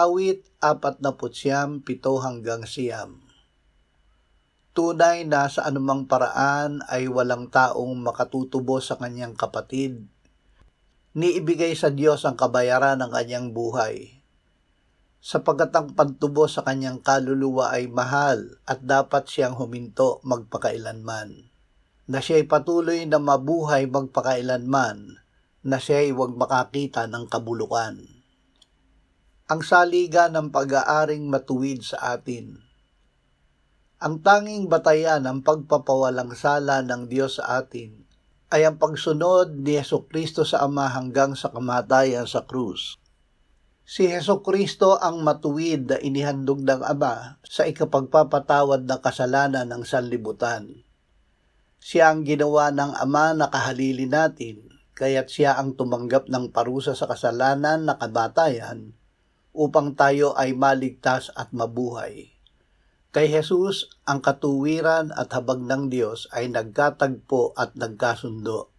Awit 49:7-9. Tunay na sa anumang paraan ay walang taong makatutubo sa kanyang kapatid. Niibigay sa Diyos ang kabayaran ng kanyang buhay, sapagkat ang pagtubo sa kanyang kaluluwa ay mahal at dapat siyang huminto magpakailanman. Na siya'y patuloy na mabuhay magpakailanman, na siya'y huwag makakita ng kabulukan. Ang saligan ng pag-aaring matuwid sa atin. Ang tanging batayan ng pagpapawalang sala ng Diyos sa atin ay ang pagsunod ni Hesukristo sa Ama hanggang sa kamatayan sa krus. Si Hesukristo ang matuwid na inihandog ng Ama sa ikapagpapatawad ng kasalanan ng sanlibutan. Siya ang ginawa ng Ama na kahalili natin, kaya't siya ang tumanggap ng parusa sa kasalanan na kamatayan upang tayo ay maligtas at mabuhay. Kay Jesus, ang katuwiran at habag ng Diyos ay nagkatagpo at nagkasundo.